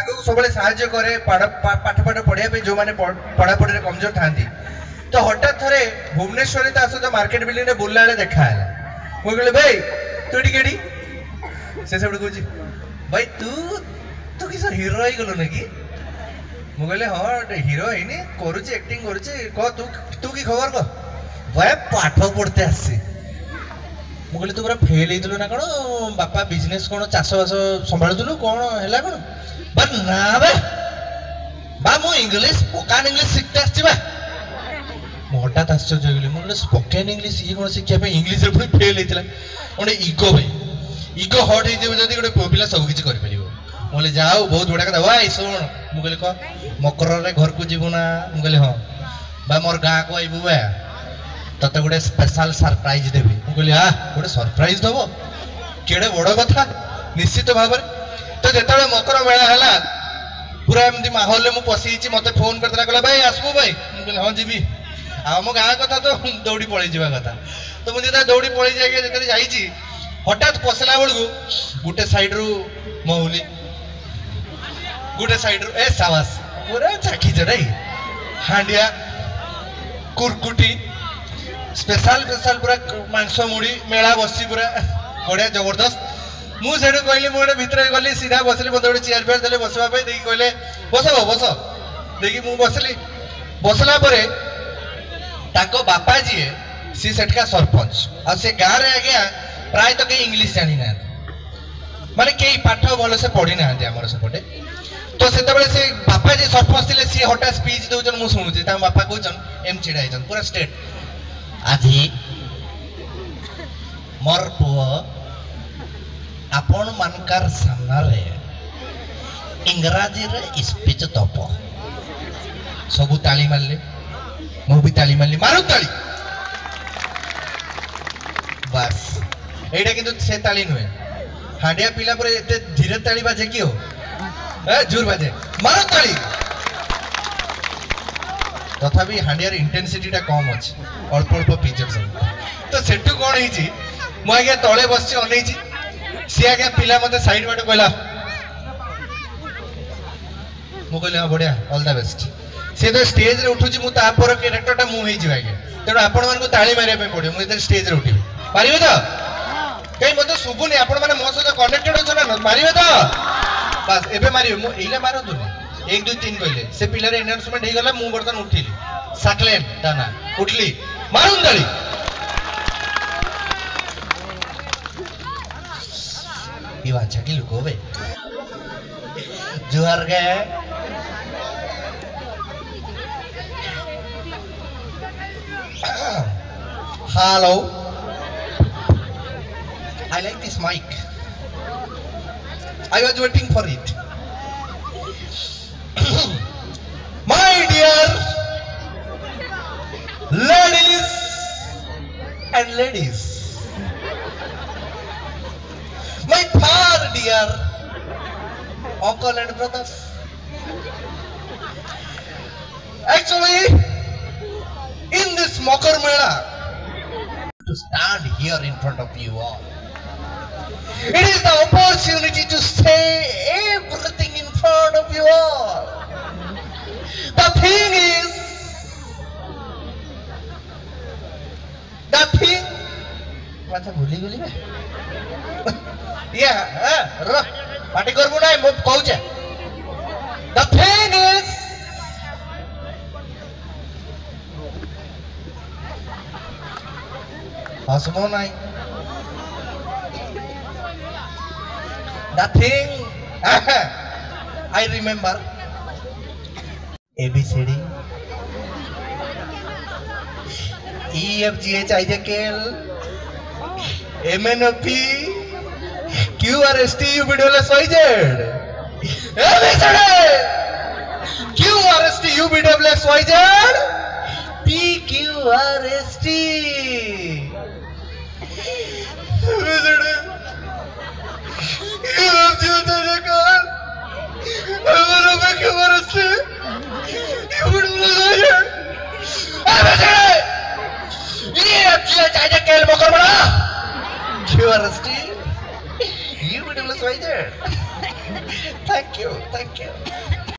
को सब साहाଯ୍य करे पाठ पढ़िया जो मैंने पढ़ापढ़ी कमजोर था तो हठात थे भुवनेश्वर सहित मार्केट बिल्डिंग रे बुलला बेले देखा है मुझे भाई तू टी से सब कह भाई तू तू किस हिरो ही गलु कि मुझे हाँ हिरो है करुच्ची एक्टिंग करुच्ची कह तू तू की खबर कह भाई पाठ पढ़ते आसी मुझे तू पूरा फेल होइलु ना कौन बापा बिजनेस कौन चाष बास संभालुलु कौन है कौन बट ना बा मु इंग्लिश स्पोकन इंग्लिश शिखते आसी बा हठात आश्चर्य होगी मुझे स्पोकन इंग्लिश ये कौन शिक्षा इंग्लिश पुणी फेल होता गोटे इगो भाई इगो हट हो जब गोटे पुओ पिला सब किसी कर मुझे जाओ बहुत बड़ा कथा वाई शुण मुझे कह मकर घर को जीवु ना मुझे हाँ बा मोर गाँ को आईबू बा तते गोटे स्पेशल सरप्राइज देवी मुझे हाँ गोटे सरप्राइज दब केड़े बड़ कथा निश्चित भाव तो जो मकर मेला है पूरा एमती माहौल में पशि मत फोन करता कहला भाई आसबू भाई मुझे हाँ जी आम गाँ कथा तो दौड़ी पलि जावा कथा तो मुझे दौड़ी पलि जाइए जाइए हठात पशला बेलू गोटे साइड रू महुली गोटे साइड रू ए सावास पूरा चाखी चढ़ाई हांडिया कुरकुटी स्पेशल स्पेशल पूरा मांस मुड़ी मेला बसी पूरा बढ़िया जबरदस्त मुझे कहली मुझे भितर गली सीधा बसली मत गोटे चेयर फेयर देले बसवा कहले बस बस देखी मुझे बसली बसला ताको बापा जी सी सेठका सरपंच आ से गाँव रे आज्ञा प्राय तो कहीं इंग्लिश जानी ना माने कई पाठ भल से पढ़ी ना आमर सेपटे तो से बापा जी सरपंच थे सी हठात स्पीच दौन मुझे शुणुची बापा कहन एम छिड़ा होन पूरा स्टेट आज मोर पुओ आपण मानकार सामने इंग्राजी रे स्पीच दब सबू ताली मारले मु भी ताली मारली मारू ताली बस एटा किंतु से ताली नुहे हांडिया पिला पर एते धीरे ताली बाजे कि हो जोर बाजे मारू ताली तथापि हांडियार इंटेंसिटी कम अच्छे अल्प अल्प पिचर सब तो सेठू कौन है मु आज्ञा तले बस अनईची सी आज्ञा पिला मत साइड बाटे कहला मु कहली हाँ बढ़िया ऑल द बेस्ट सी तो स्टेज रे उठुची मु तापर कैरेक्टरटा मु हेइ जिवा आज्ञा तेणु आपण मानकु ताली मारिया पड़ो मुझे स्टेज रे उठिबी मारिबे तो कहीं मत शुभुनी आपण माने मो सहित कनेक्टेड अछ ना मारिबे तो बस एबे मारिबे मु एइला मारतु 1 2 3 कहले से पिलारे अनाउंसमेंट हे गला मु बर्तन उठिली साकलेन दाना उठली मारुन दाली ये अच्छा की लुको बे जोहार गए hello I like this mic. I was waiting for it. My dear ladies and ladies, my far dear uncle and brothers. Actually, in this Makar Mela, to stand here in front of you all. It is the opportunity to say everything in front of you all. The thing is, अच्छा भूली गली बे party करबो ना मु कहूचे the thing is हसमो नहीं the thing I remember ABCD EFGH IJKL MNOP QRST UVWXYZ ABCD QRST UVWXYZ PQRST thank you thank you